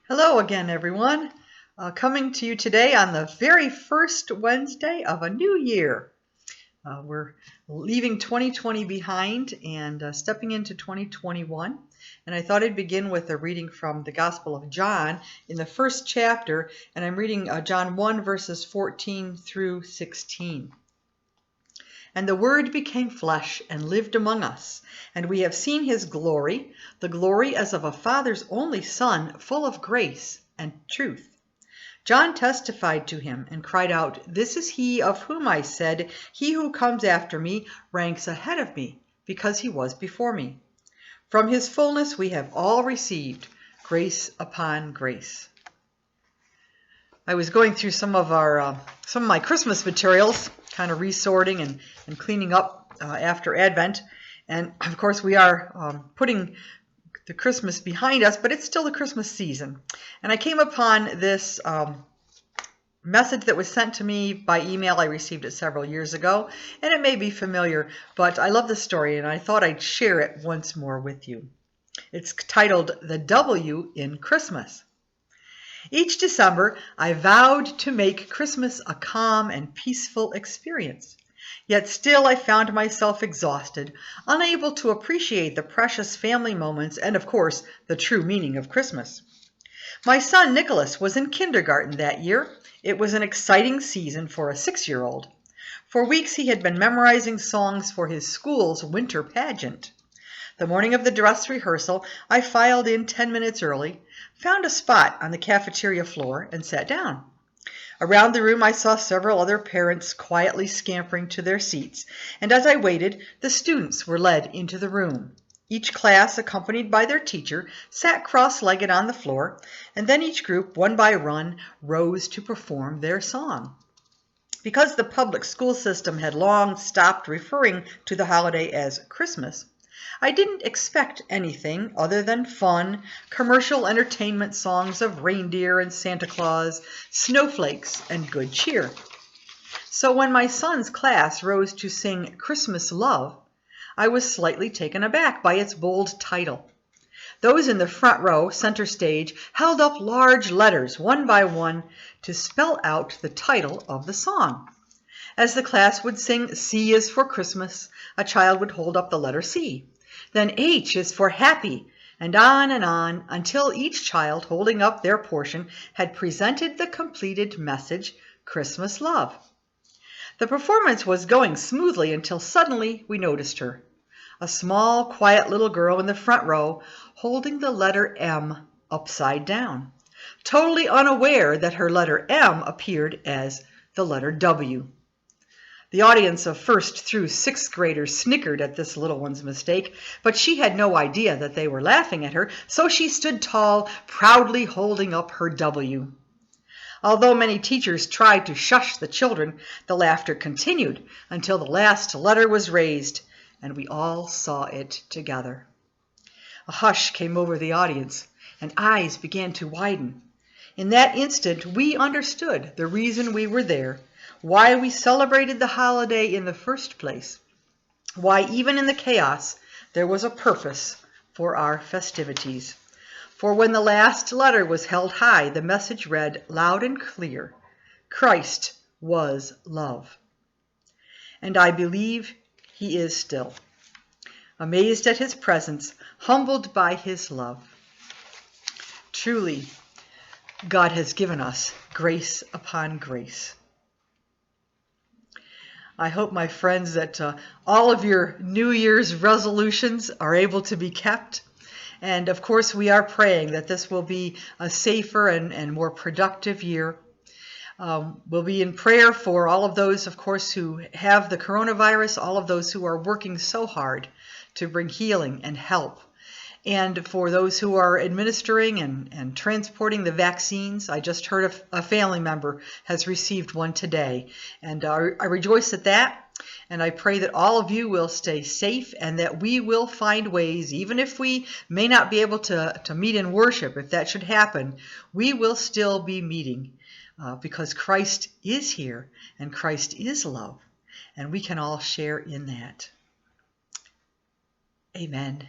Hello again, everyone. Coming to you today on the very first Wednesday of a new year. We're leaving 2020 behind and stepping into 2021. And I thought I'd begin with a reading from the Gospel of John in the first chapter. And I'm reading John 1, verses 14 through 16. And the Word became flesh and lived among us, and we have seen his glory, the glory as of a Father's only Son, full of grace and truth. John testified to him and cried out, "This is he of whom I said, 'He who comes after me ranks ahead of me, because he was before me.' From his fullness we have all received grace upon grace." I was going through some of my Christmas materials, kind of resorting and cleaning up after Advent. And of course, we are putting the Christmas behind us, but it's still the Christmas season. And I came upon this message that was sent to me by email. I received it several years ago, and it may be familiar, but I love the story, and I thought I'd share it once more with you. It's titled "The W in Christmas." Each December, I vowed to make Christmas a calm and peaceful experience. Yet still I found myself exhausted, unable to appreciate the precious family moments and, of course, the true meaning of Christmas. My son Nicholas was in kindergarten that year. It was an exciting season for a 6-year-old. For weeks he had been memorizing songs for his school's winter pageant. The morning of the dress rehearsal, I filed in 10 minutes early, found a spot on the cafeteria floor, and sat down. Around the room I saw several other parents quietly scampering to their seats, and as I waited, the students were led into the room. Each class, accompanied by their teacher, sat cross-legged on the floor, and then each group, one by one, rose to perform their song. Because the public school system had long stopped referring to the holiday as Christmas, I didn't expect anything other than fun, commercial entertainment songs of reindeer and Santa Claus, snowflakes, and good cheer. So when my son's class rose to sing Christmas Love, I was slightly taken aback by its bold title. Those in the front row, center stage, held up large letters, one by one, to spell out the title of the song. As the class would sing "C is for Christmas," a child would hold up the letter C. Then H is for happy, and on until each child holding up their portion had presented the completed message, Christmas Love. The performance was going smoothly until suddenly we noticed her. A small, quiet little girl in the front row holding the letter M upside down, totally unaware that her letter M appeared as the letter W. The audience of 1st through 6th graders snickered at this little one's mistake, but she had no idea that they were laughing at her, so she stood tall, proudly holding up her W. Although many teachers tried to shush the children, the laughter continued until the last letter was raised, and we all saw it together. A hush came over the audience, and eyes began to widen. In that instant, we understood the reason we were there, why we celebrated the holiday in the first place, why even in the chaos there was a purpose for our festivities. For when the last letter was held high, the message read loud and clear, Christ was love. And I believe he is still, amazed at his presence, humbled by his love. Truly, God has given us grace upon grace. I hope, my friends, that all of your New Year's resolutions are able to be kept. And of course, we are praying that this will be a safer and more productive year. We'll be in prayer for all of those, of course, who have the coronavirus, all of those who are working so hard to bring healing and help. And for those who are administering and transporting the vaccines, I just heard a family member has received one today. And I rejoice at that. And I pray that all of you will stay safe and that we will find ways, even if we may not be able to meet in worship, if that should happen, we will still be meeting because Christ is here and Christ is love. And we can all share in that. Amen.